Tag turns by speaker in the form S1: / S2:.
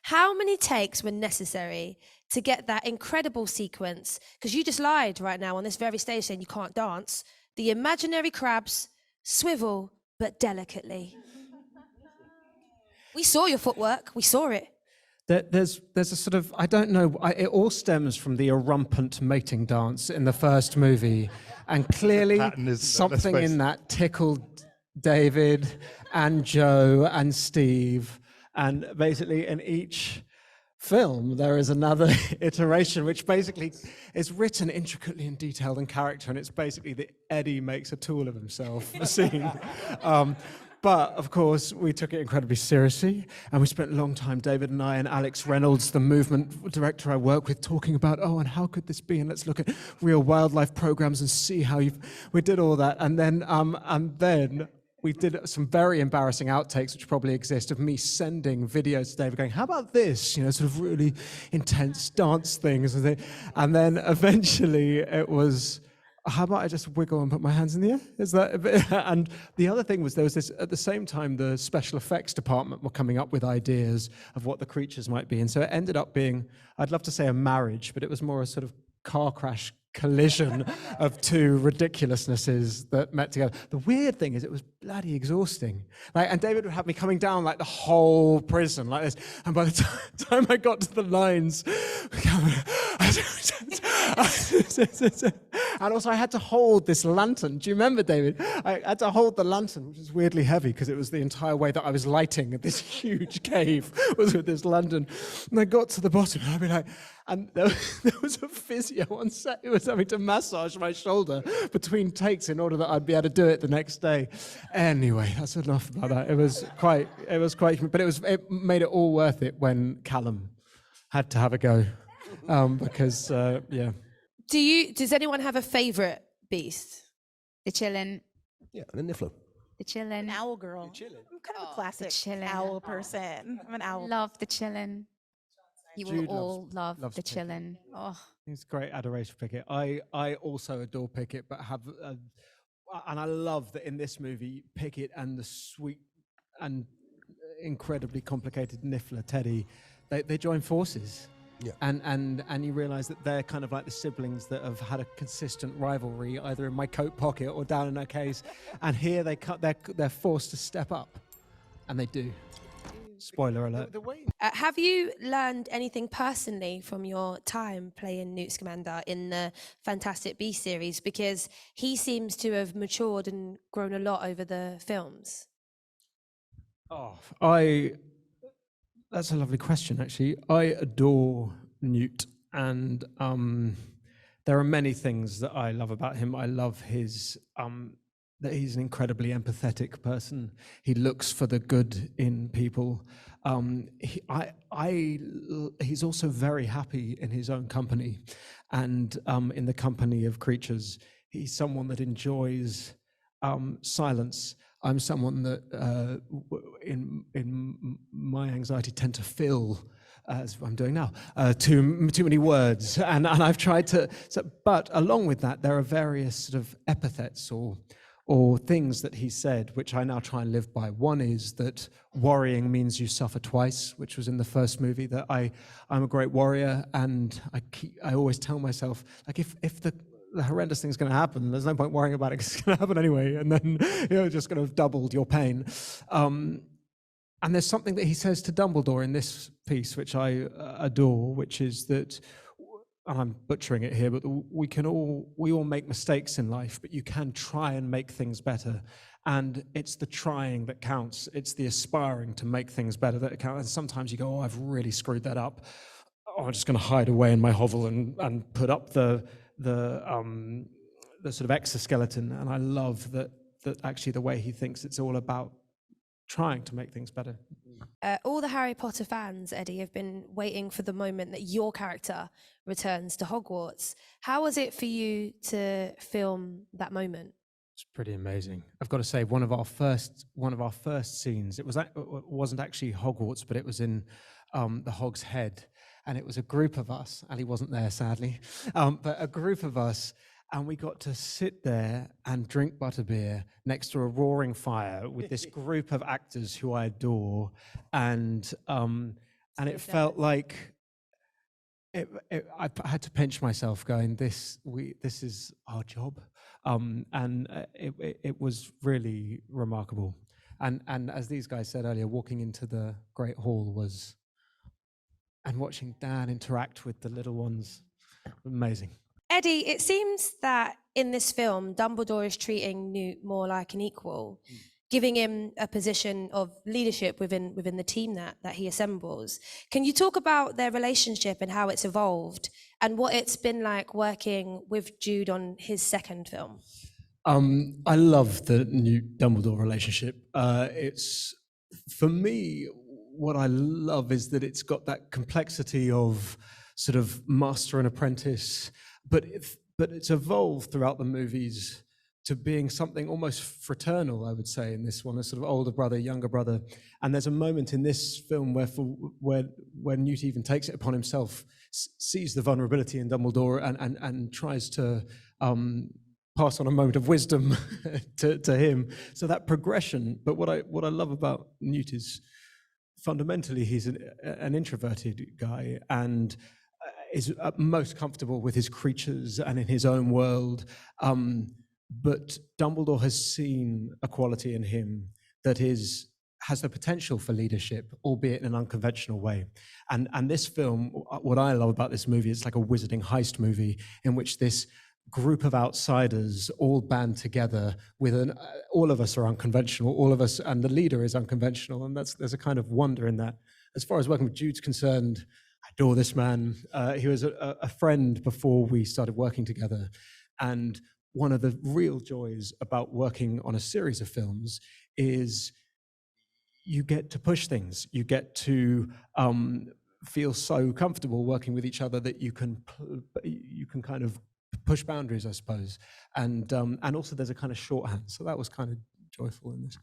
S1: how many takes were necessary to get that incredible sequence? Because you just lied right now on this very stage saying you can't dance. The imaginary crabs swivel, but delicately. We saw your footwork. We saw it.
S2: There's a sort of, I don't know, it all stems from the rampant mating dance in the first movie. And clearly something in that tickled David and Joe and Steve. And basically in each film, there is another iteration, which basically is written intricately and detailed in character. And it's basically that Eddie makes a tool of himself for scene. But of course, we took it incredibly seriously, and we spent a long time, David and I and Alex Reynolds, the movement director I work with, talking about, oh, and how could this be? And let's look at real wildlife programs and see how we did all that. And then we did some very embarrassing outtakes, which probably exist, of me sending videos to David going, how about this? You know, sort of really intense dance things. And then eventually it was, how about I just wiggle and put my hands in the air? Is that a bit? And the other thing was, there was this, at the same time, the special effects department were coming up with ideas of what the creatures might be. And so it ended up being, I'd love to say a marriage, but it was more a sort of car crash collision of two ridiculousnesses that met together. The weird thing is it was bloody exhausting. And David would have me coming down like the whole prison like this. And by the time I got to the lines, and also I had to hold this lantern. Do you remember, David? I had to hold the lantern, which was weirdly heavy because it was the entire way that I was lighting this huge cave was with this lantern. And I got to the bottom and I'd be like, and there was a physio on set who was having to massage my shoulder between takes in order that I'd be able to do it the next day. Anyway, that's enough about that. It was quite, but it made it all worth it when Callum had to have a go, because yeah.
S1: Does anyone have a favourite beast?
S3: The chillin'.
S4: Yeah, and the Niffler.
S3: The chillin'.
S5: An owl girl. I'm kind of a classic owl person. I'm an owl.
S3: Love the chillin'. You will
S2: Jude
S3: all love
S2: loves
S3: the
S2: Pickett.
S3: chillin'. Oh,
S2: It's great adoration for Pickett. I also adore Pickett, but and I love that in this movie, Pickett and the sweet and incredibly complicated Niffler Teddy, they join forces. Yeah. And you realise that they're kind of like the siblings that have had a consistent rivalry, either in my coat pocket or down in her case. And here they're forced to step up, and they do. Spoiler alert.
S1: Have you learned anything personally from your time playing Newt Scamander in the Fantastic Beasts series? Because he seems to have matured and grown a lot over the films.
S2: Oh, that's a lovely question, actually. I adore Newt, and there are many things that I love about him. I love his that he's an incredibly empathetic person. He looks for the good in people. He's also very happy in his own company, and in the company of creatures. He's someone that enjoys silence. I'm someone that, in my anxiety, tend to fill, as I'm doing now, too many words, and I've tried to. But along with that, there are various sort of epithets or things that he said, which I now try and live by. One is that worrying means you suffer twice, which was in the first movie. That I'm a great warrior, and I always tell myself, like, if the horrendous thing's going to happen, there's no point worrying about it because it's going to happen anyway, and then you're just going to have doubled your pain. And there's something that he says to Dumbledore in this piece, which I adore, which is that, and I'm butchering it here, but we all make mistakes in life, but you can try and make things better. And it's the trying that counts. It's the aspiring to make things better that counts. And sometimes you go, oh, I've really screwed that up. Oh, I'm just going to hide away in my hovel and put up the sort of exoskeleton. And I love that actually the way he thinks it's all about trying to make things better.
S1: All the Harry Potter fans, Eddie, have been waiting for the moment that your character returns to Hogwarts. How was it for you to film that moment?
S2: It's pretty amazing. I've got to say, one of our first scenes. It wasn't actually Hogwarts, but it was in the Hog's Head, and it was a group of us. And he wasn't there, sadly, but a group of us. And we got to sit there and drink butterbeer next to a roaring fire with this group of actors who I adore. And and it felt like I had to pinch myself, going, "This is our job," and it was really remarkable. And as these guys said earlier, walking into the Great Hall and watching Dan interact with the little ones, amazing.
S1: Eddie, it seems that in this film, Dumbledore is treating Newt more like an equal, giving him a position of leadership within the team that he assembles. Can you talk about their relationship and how it's evolved and what it's been like working with Jude on his second film?
S2: I love the Newt Dumbledore relationship. It's, for me, what I love is that it's got that complexity of sort of master and apprentice, but it's evolved throughout the movies to being something almost fraternal, I would say, in this one, a sort of older brother, younger brother. And there's a moment in this film where Newt even takes it upon himself, sees the vulnerability in Dumbledore and tries to pass on a moment of wisdom to him. So that progression. But what I love about Newt is fundamentally he's an introverted guy and is most comfortable with his creatures and in his own world. But Dumbledore has seen a quality in him that has the potential for leadership, albeit in an unconventional way. And this film, what I love about this movie, it's like a wizarding heist movie in which this group of outsiders all band together with all of us are unconventional, all of us, and the leader is unconventional, and there's a kind of wonder in that. As far as working with Jude's concerned, I adore this man. He was a friend before we started working together, and one of the real joys about working on a series of films is you get to push things. You get to feel so comfortable working with each other that you can kind of push boundaries, I suppose. And also there's a kind of shorthand. So that was kind of joyful in this.